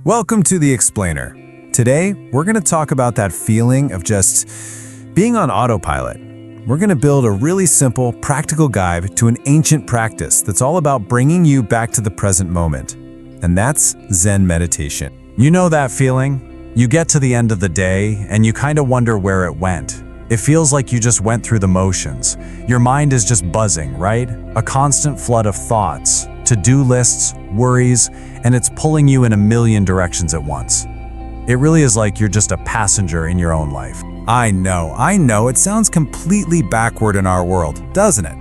Welcome to The Explainer. Today, we're going to talk about that feeling of just being on autopilot. We're going to build a really simple, practical guide to an ancient practice that's all about bringing you back to the present moment. And that's Zen meditation. You know that feeling? You get to the end of the day and you kind of wonder where it went. It feels like you just went through the motions. Your mind is just buzzing, right? A constant flood of thoughts, to-do lists, worries, and it's pulling you in a million directions at once. It really is like you're just a passenger in your own life. I know, it sounds completely backward in our world, doesn't it?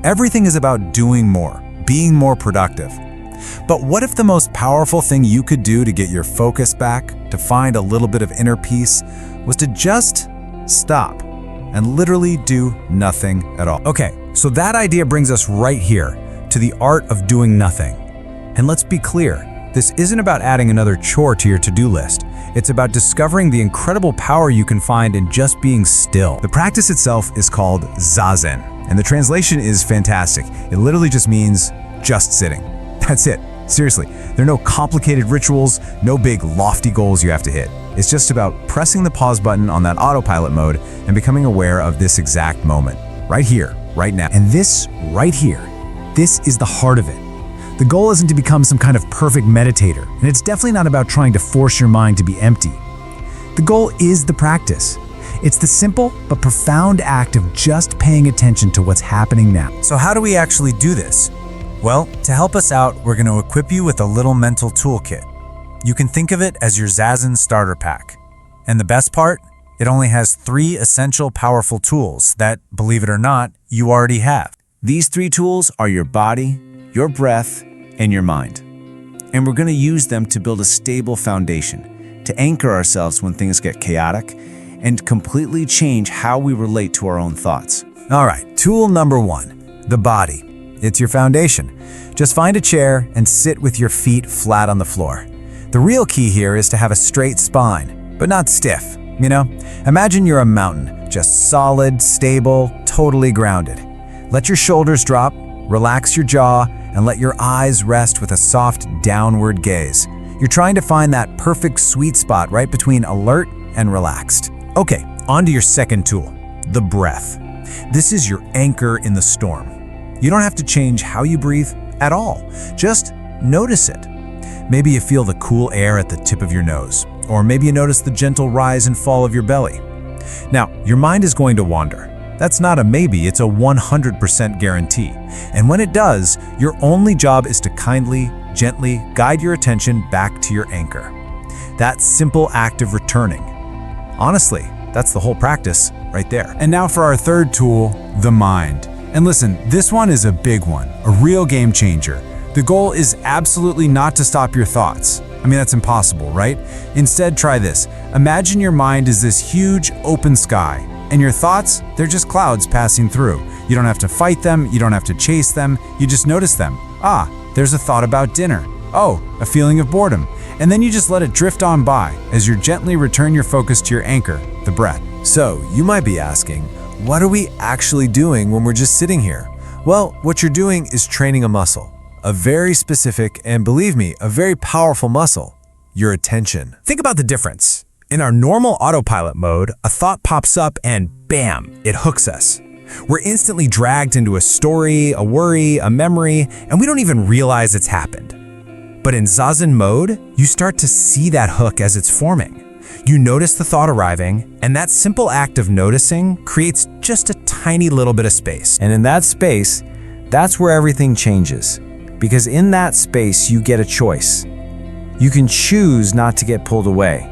Everything is about doing more, being more productive. But what if the most powerful thing you could do to get your focus back, to find a little bit of inner peace, was to just stop and literally do nothing at all? Okay, so that idea brings us right here to the art of doing nothing. And let's be clear, this isn't about adding another chore to your to-do list. It's about discovering the incredible power you can find in just being still. The practice itself is called Zazen, and the translation is fantastic. It literally just means just sitting. That's it. Seriously, there are no complicated rituals, no big lofty goals you have to hit. It's just about pressing the pause button on that autopilot mode and becoming aware of this exact moment, right here, right now. And this right here, this is the heart of it. The goal isn't to become some kind of perfect meditator, and it's definitely not about trying to force your mind to be empty. The goal is the practice. It's the simple but profound act of just paying attention to what's happening now. So how do we actually do this? Well, to help us out, we're going to equip you with a little mental toolkit. You can think of it as your Zazen starter pack. And the best part? It only has 3 essential powerful tools that, believe it or not, you already have. These 3 tools are your body, your breath, and your mind. And we're going to use them to build a stable foundation, to anchor ourselves when things get chaotic, and completely change how we relate to our own thoughts. All right, tool number 1, the body. It's your foundation. Just find a chair and sit with your feet flat on the floor. The real key here is to have a straight spine, but not stiff, you know? Imagine you're a mountain, just solid, stable, totally grounded. Let your shoulders drop, relax your jaw, and let your eyes rest with a soft downward gaze. You're trying to find that perfect sweet spot right between alert and relaxed. Okay, on to your second tool, the breath. This is your anchor in the storm. You don't have to change how you breathe at all. Just notice it. Maybe you feel the cool air at the tip of your nose, or maybe you notice the gentle rise and fall of your belly. Now, your mind is going to wander. That's not a maybe, it's a 100% guarantee. And when it does, your only job is to kindly, gently guide your attention back to your anchor. That simple act of returning. Honestly, that's the whole practice right there. And now for our third tool, the mind. And listen, this one is a big one, a real game changer. The goal is absolutely not to stop your thoughts. I mean, that's impossible, right? Instead, try this. Imagine your mind is this huge open sky, and your thoughts, they're just clouds passing through. You don't have to fight them, you don't have to chase them, you just notice them. Ah, there's a thought about dinner. Oh, a feeling of boredom. And then you just let it drift on by as you gently return your focus to your anchor, the breath. So, you might be asking, what are we actually doing when we're just sitting here? Well, what you're doing is training a muscle. A very specific, and believe me, a very powerful muscle, your attention. Think about the difference. In our normal autopilot mode, a thought pops up and bam, it hooks us. We're instantly dragged into a story, a worry, a memory, and we don't even realize it's happened. But in Zazen mode, you start to see that hook as it's forming. You notice the thought arriving, and that simple act of noticing creates just a tiny little bit of space. And in that space, that's where everything changes. Because in that space, you get a choice. You can choose not to get pulled away.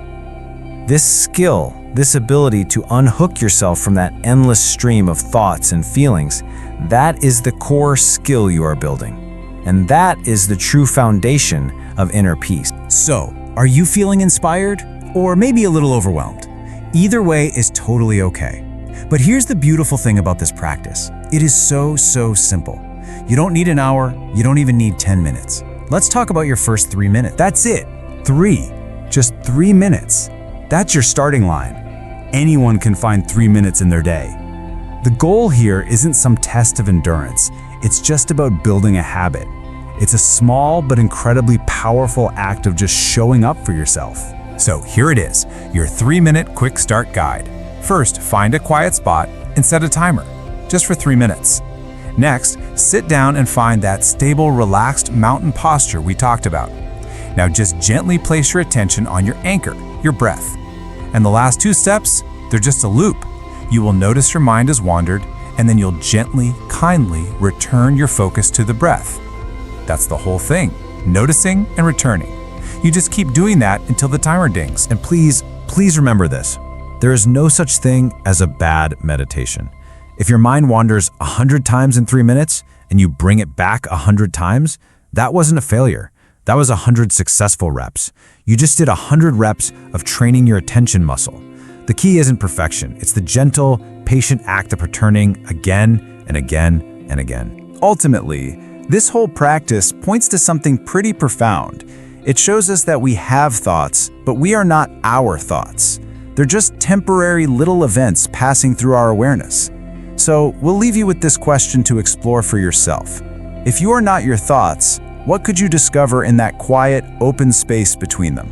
This skill, this ability to unhook yourself from that endless stream of thoughts and feelings, that is the core skill you are building. And that is the true foundation of inner peace. So, are you feeling inspired? Or maybe a little overwhelmed? Either way is totally okay. But here's the beautiful thing about this practice. It is so simple. You don't need an hour, you don't even need 10 minutes. Let's talk about your first 3 minutes. That's it, 3. Just 3 minutes. That's your starting line. Anyone can find 3 minutes in their day. The goal here isn't some test of endurance. It's just about building a habit. It's a small but incredibly powerful act of just showing up for yourself. So here it is, your 3-minute quick start guide. First, find a quiet spot and set a timer, just for 3 minutes. Next, sit down and find that stable, relaxed mountain posture we talked about. Now just gently place your attention on your anchor, your breath. And the last 2 steps, they're just a loop. You will notice your mind has wandered, and then you'll gently, kindly return your focus to the breath. That's the whole thing, noticing and returning. You just keep doing that until the timer dings. And please remember this. There is no such thing as a bad meditation. If your mind wanders 100 times in 3 minutes and you bring it back 100 times, that wasn't a failure. That was 100 successful reps. You just did 100 reps of training your attention muscle. The key isn't perfection. It's the gentle, patient act of returning again and again and again. Ultimately, this whole practice points to something pretty profound. It shows us that we have thoughts, but we are not our thoughts. They're just temporary little events passing through our awareness. So we'll leave you with this question to explore for yourself. If you are not your thoughts, what could you discover in that quiet, open space between them?